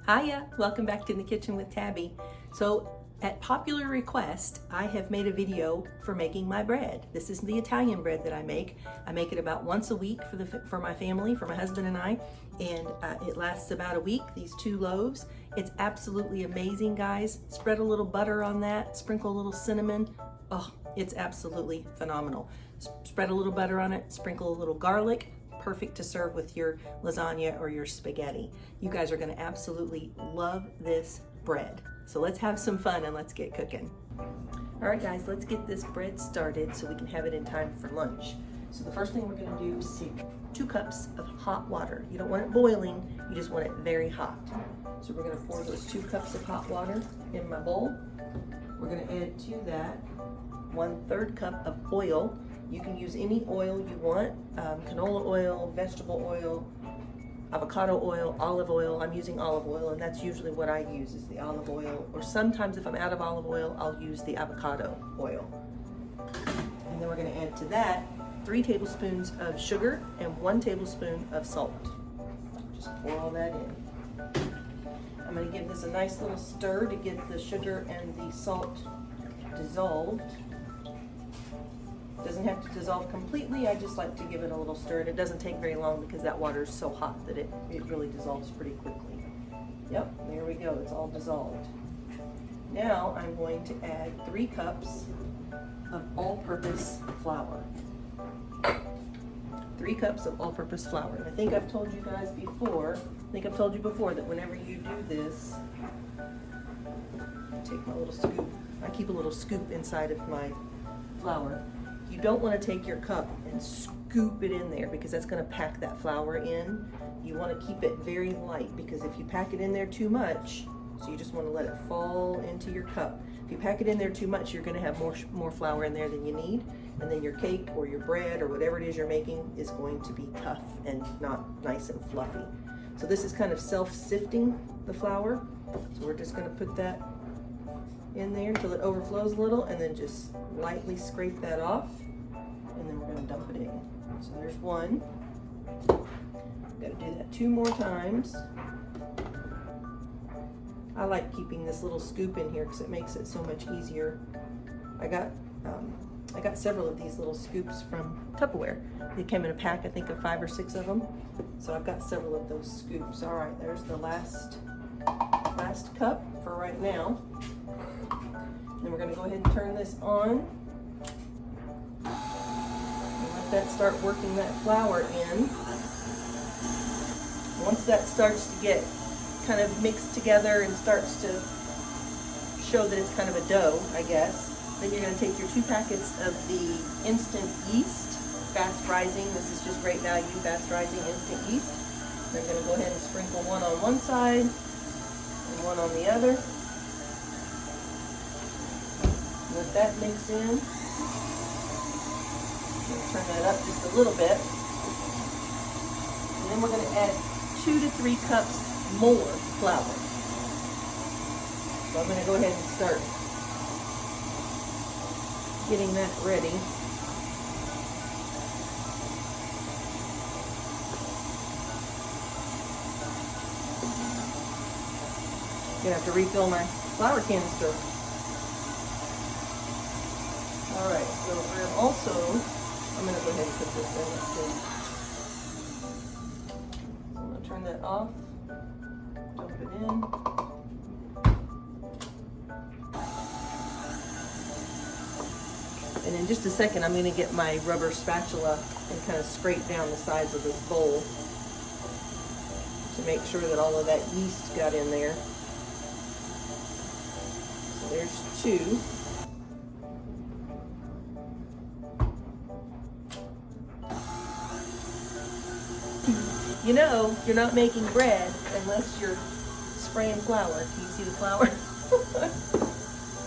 Hiya, welcome back to In the Kitchen with Tabby. So at popular request, I have made a video for making my bread. This is the Italian bread that I make. I make it about once a week for my family, for my husband and I, and it lasts about a week, these 2 loaves. It's absolutely amazing, guys. Spread a little butter on that, sprinkle a little cinnamon. Oh, it's absolutely phenomenal. Spread a little butter on it, sprinkle a little garlic. Perfect to serve with your lasagna or your spaghetti. You guys are gonna absolutely love this bread. So let's have some fun and let's get cooking. All right guys, let's get this bread started so we can have it in time for lunch. So the first thing we're gonna do is take 2 cups of hot water. You don't want it boiling, you just want it very hot. So we're gonna pour those 2 cups of hot water in my bowl. We're gonna add to that 1/3 cup of oil. You can use any oil you want, canola oil, vegetable oil, avocado oil, olive oil. I'm using olive oil, and that's usually what I use is the olive oil, or sometimes if I'm out of olive oil, I'll use the avocado oil. And then we're gonna add to that 3 tablespoons of sugar and 1 tablespoon of salt. Just pour all that in. I'm gonna give this a nice little stir to get the sugar and the salt dissolved. Doesn't have to dissolve completely. I just like to give it a little stir, and it doesn't take very long because that water is so hot that it really dissolves pretty quickly. Yep, there we go, it's all dissolved. Now I'm going to add 3 cups of all-purpose flour. 3 cups of all-purpose flour. And I think I've told you guys before, that whenever you do this, take my little scoop. I keep a little scoop inside of my flour. You don't want to take your cup and scoop it in there because that's going to pack that flour in. You want to keep it very light because if you pack it in there too much, so you just want to let it fall into your cup. If you pack it in there too much, you're going to have more flour in there than you need, and then your cake or your bread or whatever it is you're making is going to be tough and not nice and fluffy. So this is kind of self-sifting the flour. So we're just going to put that in there until it overflows a little, and then just lightly scrape that off, and then we're going to dump it in. So there's 1. Got to do that 2 more times. I like keeping this little scoop in here because it makes it so much easier. I got several of these little scoops from Tupperware. They came in a pack, I think, of 5 or 6 of them. So I've got several of those scoops. All right, there's the last cup for right now. Then we're going to go ahead and turn this on and let that start working that flour in. Once that starts to get kind of mixed together and starts to show that it's kind of a dough, I guess, then you're going to take your 2 packets of the instant yeast, fast rising. This is just great value, fast rising instant yeast. We're going to go ahead and sprinkle 1 on one side and 1 on the other. Let that mix in. Turn that up just a little bit. And then we're going to add 2 to 3 cups more flour. So I'm going to go ahead and start getting that ready. I'm going to have to refill my flour canister. All right, so I'm going to go ahead and put this in. Let's see. So I'm going to turn that off, dump it in. And in just a second, I'm going to get my rubber spatula and kind of scrape down the sides of this bowl to make sure that all of that yeast got in there. So there's 2. You know, you're not making bread unless you're spraying flour. Can you see the flour?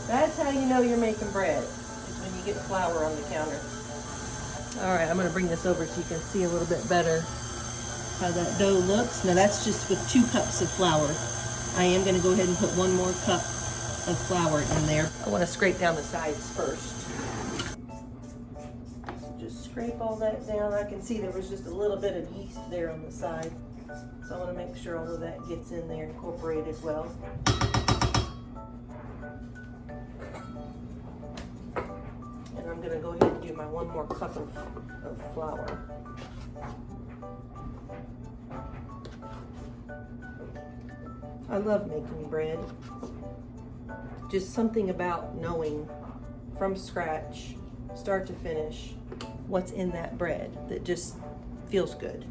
That's how you know you're making bread, is when you get flour on the counter. All right, I'm going to bring this over so you can see a little bit better how that dough looks. Now that's just with 2 cups of flour. I am going to go ahead and put 1 more cup of flour in there. I want to scrape down the sides first. Just scrape all that down. I can see there was just a little bit of yeast there on the side. So I want to make sure all of that gets in there incorporated well. And I'm going to go ahead and do my 1 more cup of flour. I love making bread. Just something about knowing from scratch, start to finish, what's in that bread that just feels good.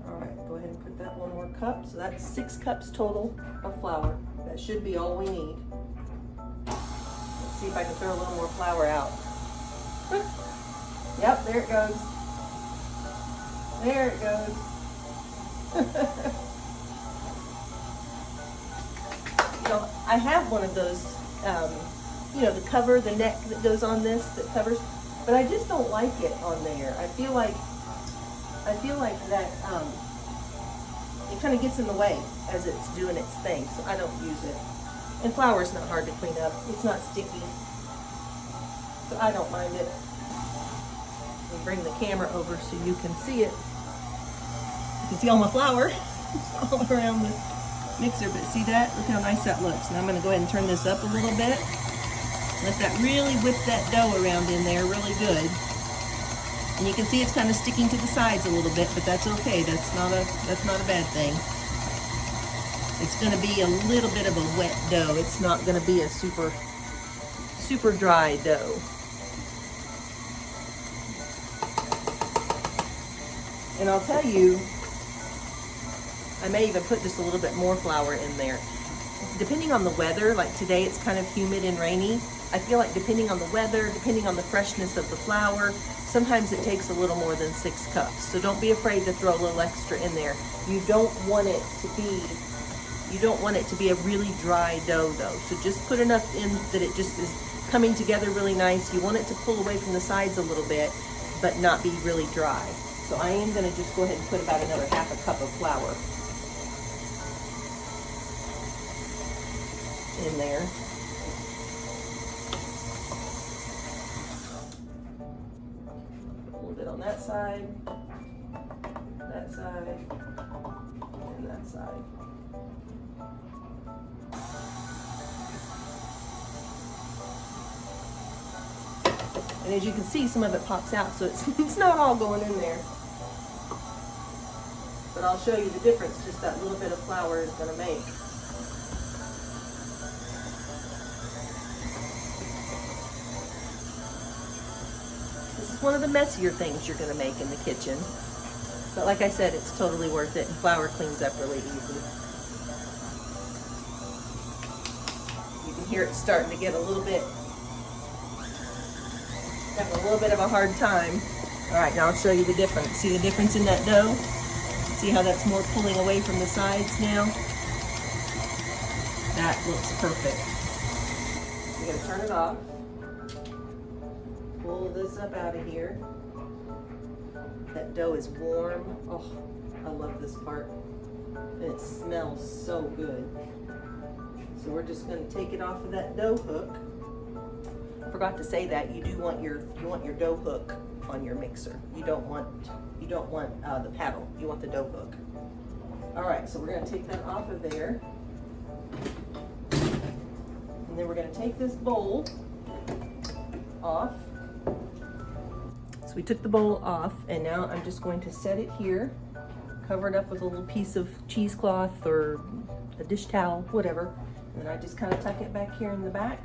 All right, go ahead and put that 1 more cup. So that's 6 cups total of flour. That should be all we need. Let's see if I can throw a little more flour out. Yep, there it goes. There it goes. You know, I have one of those, you know, the cover, the neck that goes on this, that covers, but I just don't like it on there. I feel like that it kind of gets in the way as it's doing its thing, so I don't use it. And flour's not hard to clean up. It's not sticky, so I don't mind it. I'll bring the camera over so you can see it. You can see all my flour all around the mixer, but see that? Look how nice that looks. Now I'm going to go ahead and turn this up a little bit. Let that really whip that dough around in there really good. And you can see it's kind of sticking to the sides a little bit, but that's okay. That's not a bad thing. It's going to be a little bit of a wet dough. It's not going to be a super dry dough. And I'll tell you, I may even put just a little bit more flour in there. Depending on the weather, like today it's kind of humid and rainy, I feel like depending on the weather, depending on the freshness of the flour, sometimes it takes a little more than 6 cups. So don't be afraid to throw a little extra in there. You don't want it to be a really dry dough though. So just put enough in that it just is coming together really nice. You want it to pull away from the sides a little bit, but not be really dry. So I am going to just go ahead and put about another 1/2 cup of flour in there. A little bit on that side, and that side. And as you can see, some of it pops out, so it's not all going in there. But I'll show you the difference just that little bit of flour is going to make. This is one of the messier things you're going to make in the kitchen. But like I said, it's totally worth it, and flour cleans up really easy. You can hear it starting to get a little bit, having a little bit of a hard time. All right, now I'll show you the difference. See the difference in that dough? See how that's more pulling away from the sides now? That looks perfect. You're gonna turn it off. Pull this up out of here. That dough is warm. Oh, I love this part. And it smells so good. So we're just gonna take it off of that dough hook. I forgot to say that you want your dough hook on your mixer. You don't want the paddle. You want the dough hook. All right, so we're going to take that off of there, and then we're going to take this bowl off. So we took the bowl off, and now I'm just going to set it here, cover it up with a little piece of cheesecloth or a dish towel, whatever. And then I just kind of tuck it back here in the back.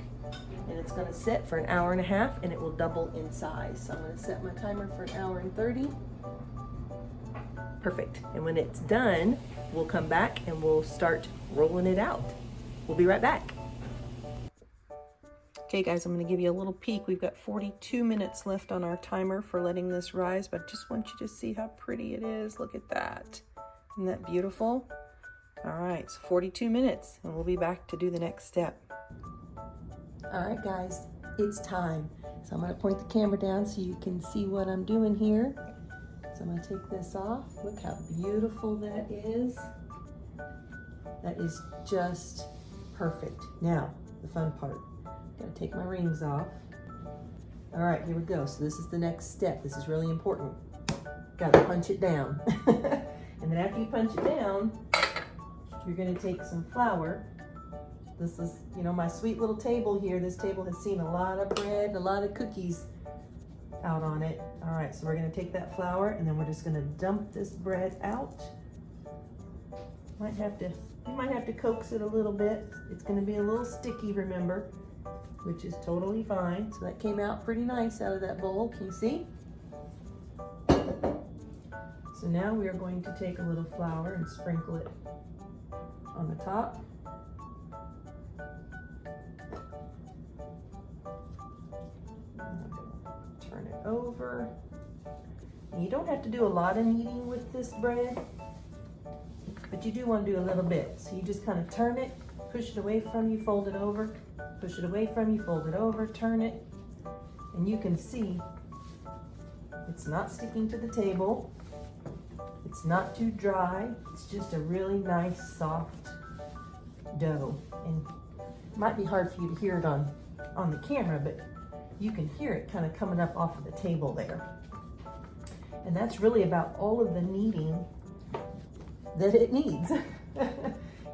And it's going to sit for 1.5 hours, and it will double in size. So I'm going to set my timer for 1 hour and 30. Perfect. And when it's done, we'll come back and we'll start rolling it out. We'll be right back. Okay guys, I'm going to give you a little peek. We've got 42 minutes left on our timer for letting this rise, but I just want you to see how pretty it is. Look at that. Isn't that beautiful? All right, so 42 minutes, and we'll be back to do the next step. All right, guys, it's time. So I'm going to point the camera down so you can see what I'm doing here. So I'm going to take this off. Look how beautiful that is. That is just perfect. Now, the fun part. Got to take my rings off. All right, here we go. So this is the next step. This is really important. Got to punch it down. And then after you punch it down, you're gonna take some flour. This is, you know, my sweet little table here. This table has seen a lot of bread and a lot of cookies out on it. All right, so we're gonna take that flour and then we're just gonna dump this bread out. You might have to coax it a little bit. It's gonna be a little sticky, remember, which is totally fine. So that came out pretty nice out of that bowl, can you see? So now we are going to take a little flour and sprinkle it on the top. Turn it over. And you don't have to do a lot of kneading with this bread, but you do want to do a little bit. So you just kind of turn it, push it away from you, fold it over, push it away from you, fold it over, turn it, and you can see it's not sticking to the table. It's not too dry. It's just a really nice, soft dough. And it might be hard for you to hear it on the camera, but you can hear it kind of coming up off of the table there. And that's really about all of the kneading that it needs.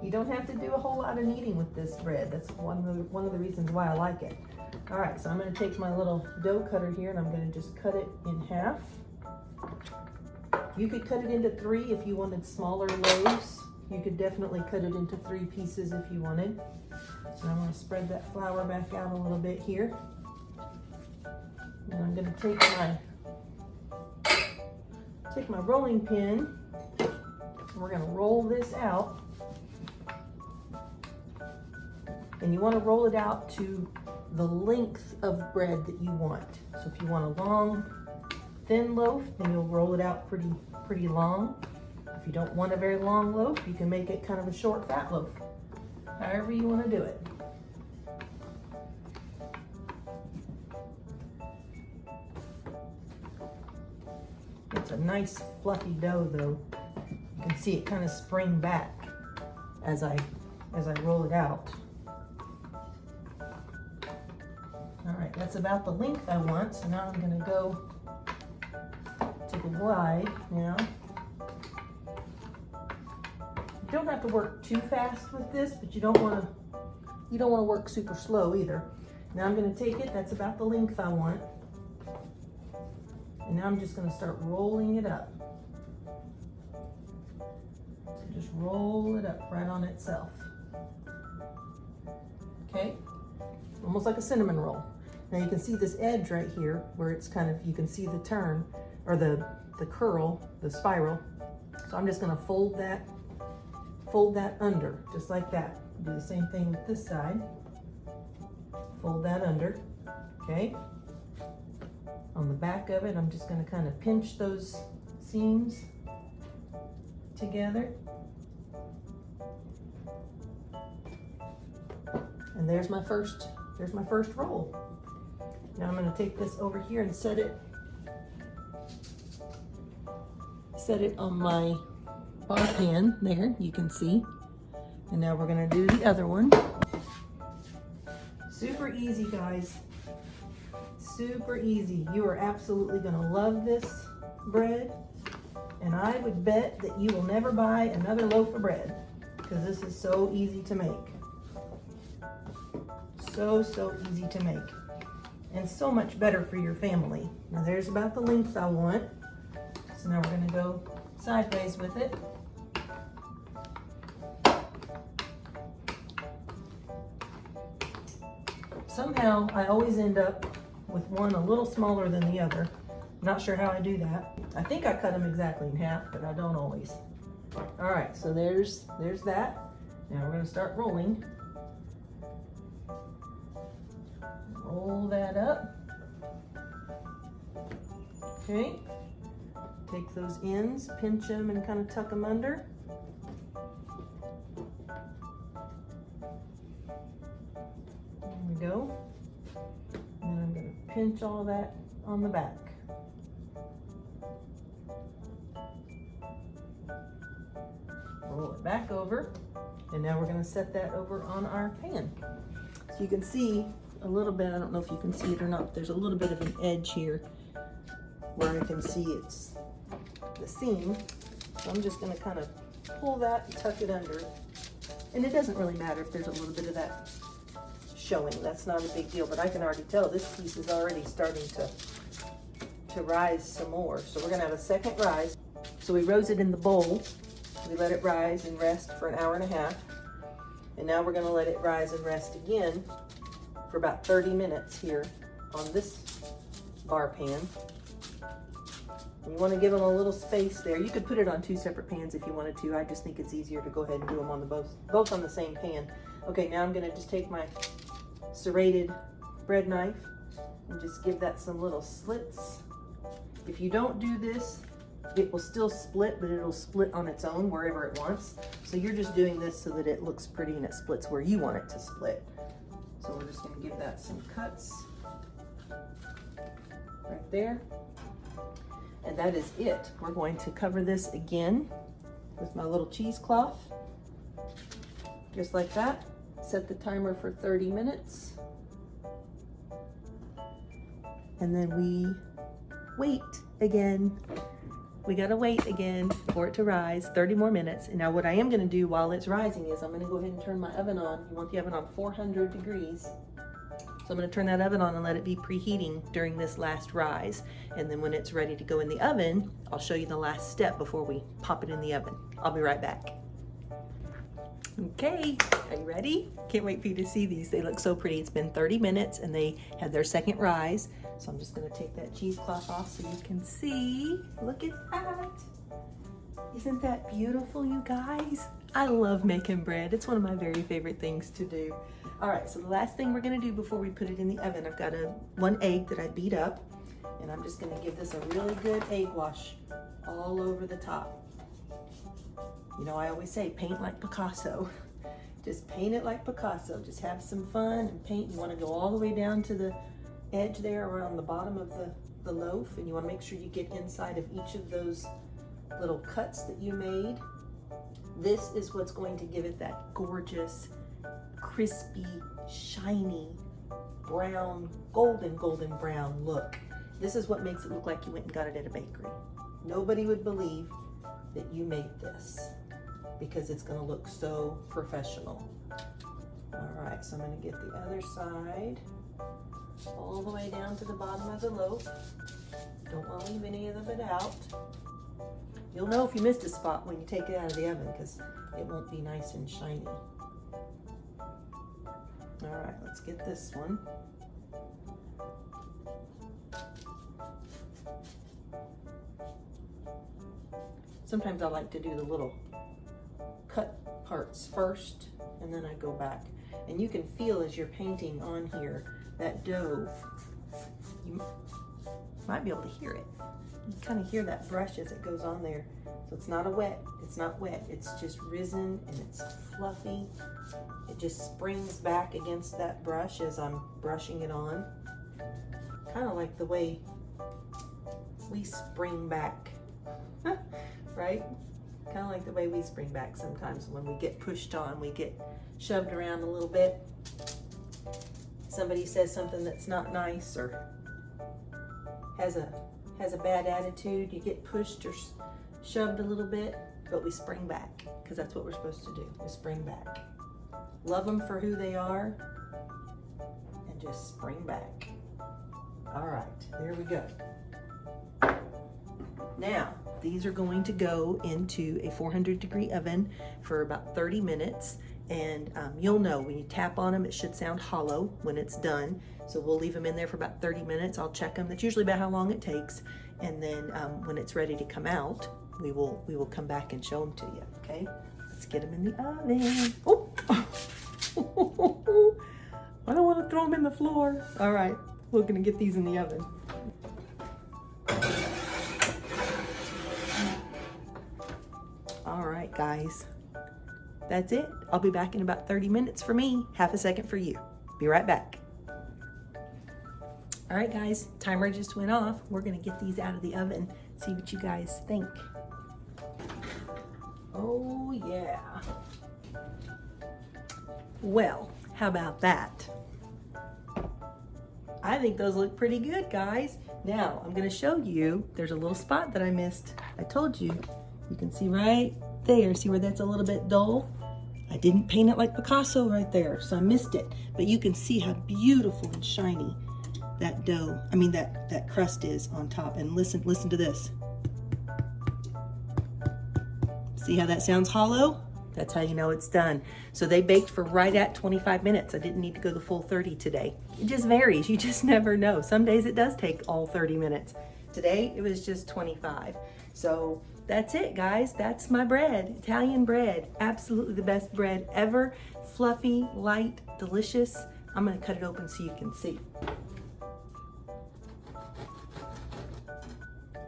You don't have to do a whole lot of kneading with this bread. That's one of the reasons why I like it. All right, so I'm gonna take my little dough cutter here and I'm gonna just cut it in half. You could cut it into 3 if you wanted smaller loaves. You could definitely cut it into 3 pieces if you wanted. So I'm gonna spread that flour back out a little bit here. And I'm gonna take my rolling pin and we're gonna roll this out. And you wanna roll it out to the length of bread that you want. So if you want a long, thin loaf, then you'll roll it out pretty long. If you don't want a very long loaf, you can make it kind of a short, fat loaf. However you wanna do it. It's a nice fluffy dough though. You can see it kind of spring back as I roll it out. All right, that's about the length I want. So now I'm gonna go to the wide now. You don't have to work too fast with this, but you don't wanna work super slow either. Now I'm gonna take it, that's about the length I want. And now I'm just gonna start rolling it up. So just roll it up right on itself. Okay, almost like a cinnamon roll. Now you can see this edge right here where it's kind of, you can see the turn or the curl, the spiral. So I'm just gonna fold that under, just like that. Do the same thing with this side. Fold that under, okay? On the back of it, I'm just gonna kind of pinch those seams together. And there's my first roll. Now I'm gonna take this over here and set it on my bar pan there, you can see. And now we're gonna do the other one. Super easy, guys. Super easy. You are absolutely gonna love this bread. And I would bet that you will never buy another loaf of bread because this is so easy to make. So easy to make. And so much better for your family. Now there's about the length I want. So now we're gonna go sideways with it. Somehow I always end up with one a little smaller than the other. Not sure how I do that. I think I cut them exactly in half, but I don't always. All right, so there's that. Now we're gonna start rolling. Roll that up. Okay. Take those ends, pinch them, and kind of tuck them under. There we go. And I'm going to pinch all that on the back. Roll it back over. And now we're going to set that over on our pan. So you can see a little bit, I don't know if you can see it or not, but there's a little bit of an edge here where I can see it's the seam. So I'm just gonna kind of pull that and tuck it under. And it doesn't really matter if there's a little bit of that showing. That's not a big deal, but I can already tell this piece is already starting to rise some more. So we're gonna have a second rise. So we rose it in the bowl. We let it rise and rest for an hour and a half. And now we're gonna let it rise and rest again for about 30 minutes here on this bar pan. And you wanna give them a little space there. You could put it on 2 separate pans if you wanted to. I just think it's easier to go ahead and do them on both on the same pan. Okay, now I'm gonna just take my serrated bread knife and just give that some little slits. If you don't do this, it will still split, but it'll split on its own wherever it wants. So you're just doing this so that it looks pretty and it splits where you want it to split. So we're just gonna give that some cuts right there. And that is it. We're going to cover this again with my little cheesecloth, just like that. Set the timer for 30 minutes. And then we wait again. We gotta wait again for it to rise, 30 more minutes. And now what I am gonna do while it's rising is I'm gonna go ahead and turn my oven on. You want the oven on 400 degrees. So I'm gonna turn that oven on and let it be preheating during this last rise. And then when it's ready to go in the oven, I'll show you the last step before we pop it in the oven. I'll be right back. Okay, are you ready? Can't wait for you to see these. They look so pretty. It's been 30 minutes and they had their second rise. So I'm just gonna take that cheesecloth off so you can see. Look at that. Isn't that beautiful, you guys? I love making bread. It's one of my very favorite things to do. All right, so the last thing we're gonna do before we put it in the oven, I've got one egg that I beat up, and I'm just gonna give this a really good egg wash all over the top. You know, I always say paint like Picasso. Just paint it like Picasso. Just have some fun and paint. You wanna go all the way down to the edge there around the bottom of the loaf, and you want to make sure you get inside of each of those little cuts that you made. This is what's going to give it that gorgeous, crispy, shiny, brown, golden brown look. This is what makes it look like you went and got it at a bakery. Nobody would believe that you made this because it's going to look so professional. All right, so I'm going to get the other side all the way down to the bottom of the loaf. Don't want to leave any of it out. You'll know if you missed a spot when you take it out of the oven because it won't be nice and shiny. All right, let's get this one. Sometimes I like to do the little cut parts first and then I go back. And you can feel as you're painting on here that dough, you might be able to hear it. You kind of hear that brush as it goes on there. So it's not wet, it's just risen and it's fluffy. It just springs back against that brush as I'm brushing it on. Kind of like the way we spring back, right? Kind of like the way we spring back sometimes when we get pushed on, we get shoved around a little bit. Somebody says something that's not nice or has a bad attitude, you get pushed or shoved a little bit, but we spring back because that's what we're supposed to do. We spring back. Love them for who they are and just spring back. All right, there we go. Now, these are going to go into a 400-degree oven for about 30 minutes. And you'll know when you tap on them, it should sound hollow when it's done. So we'll leave them in there for about 30 minutes. I'll check them. That's usually about how long it takes. And then when it's ready to come out, we will come back and show them to you, okay? Let's get them in the oven. Oh! I don't want to throw them in the floor. All right, we're gonna get these in the oven. All right, guys. That's it. I'll be back in about 30 minutes for me, half a second for you. Be right back. All right, guys, timer just went off. We're gonna get these out of the oven, see what you guys think. Oh, yeah. Well, how about that? I think those look pretty good, guys. Now, I'm gonna show you, there's a little spot that I missed. I told you, You can see right there, see where that's a little bit dull? I didn't paint it like Picasso right there, so I missed it. But you can see how beautiful and shiny that dough, that crust is on top. And listen to this. See how that sounds hollow? That's how you know it's done. So they baked for right at 25 minutes. I didn't need to go the full 30 today. It just varies, you just never know. Some days it does take all 30 minutes. Today it was just 25. So that's it, guys. That's my bread, Italian bread. Absolutely the best bread ever. Fluffy, light, delicious. I'm gonna cut it open so you can see.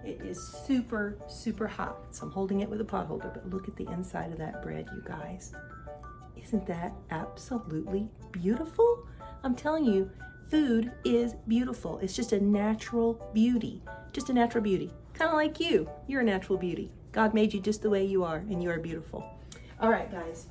It is super, super hot. So I'm holding it with a pot holder, but look at the inside of that bread, you guys. Isn't that absolutely beautiful? I'm telling you, food is beautiful. It's just a natural beauty, just a natural beauty. Kind of like you, you're a natural beauty. God made you just the way you are, and you are beautiful. All right, guys,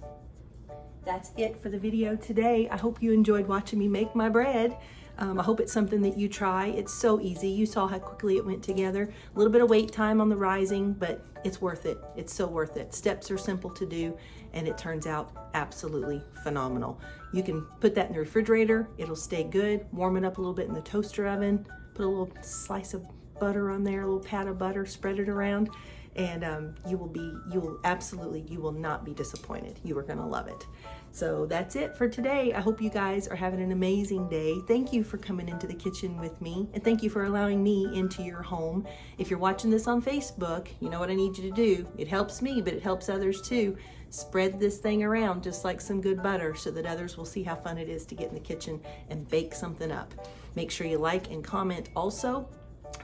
that's it for the video today. I hope you enjoyed watching me make my bread. I hope it's something that you try. It's so easy. You saw how quickly it went together. A little bit of wait time on the rising, but it's worth it. It's so worth it. Steps are simple to do, and it turns out absolutely phenomenal. You can put that in the refrigerator. It'll stay good. Warm it up a little bit in the toaster oven. Put a little slice of butter on there, a little pat of butter, spread it around, and you will not be disappointed. You are gonna love it. So that's it for today. I hope you guys are having an amazing day. Thank you for coming into the kitchen with me, and thank you for allowing me into your home. If you're watching this on Facebook, you know what I need you to do. It helps me, but it helps others too. Spread this thing around just like some good butter so that others will see how fun it is to get in the kitchen and bake something up. Make sure you like and comment also.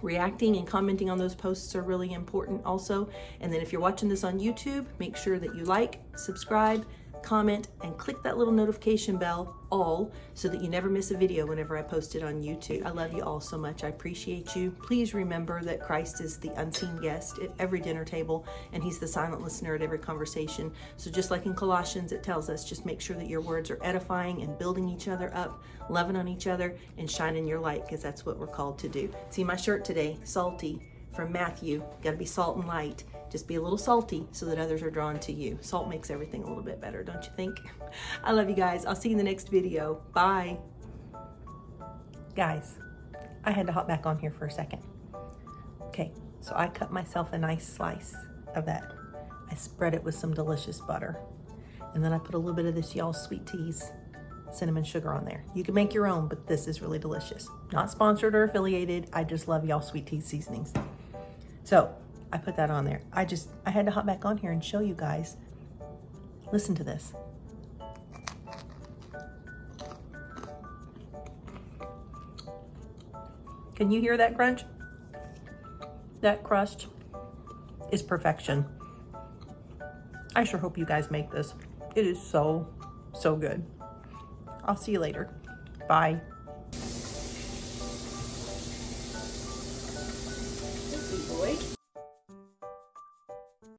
Reacting and commenting on those posts are really important also. And then if you're watching this on YouTube, make sure that you like, subscribe, comment, and click that little notification bell all so that you never miss a video whenever I post it on YouTube. I love you all so much. I appreciate you. Please remember that Christ is the unseen guest at every dinner table, and he's the silent listener at every conversation. So just like in Colossians, it tells us, just make sure that your words are edifying and building each other up, loving on each other, and shining your light, because that's what we're called to do. See my shirt today, salty, from Matthew. Got to be salt and light. Just be a little salty so that others are drawn to you. Salt makes everything a little bit better, don't you think? I love you guys. I'll see you in the next video. Bye. Guys, I had to hop back on here for a second. Okay, so I cut myself a nice slice of that. I spread it with some delicious butter. And then I put a little bit of this y'all sweet teas cinnamon sugar on there. You can make your own, but this is really delicious. Not sponsored or affiliated. I just love y'all sweet tea seasonings. So I put that on there. I had to hop back on here and show you guys. Listen to this. Can you hear that crunch? That crust is perfection. I sure hope you guys make this. It is so, so good. I'll see you later. Bye.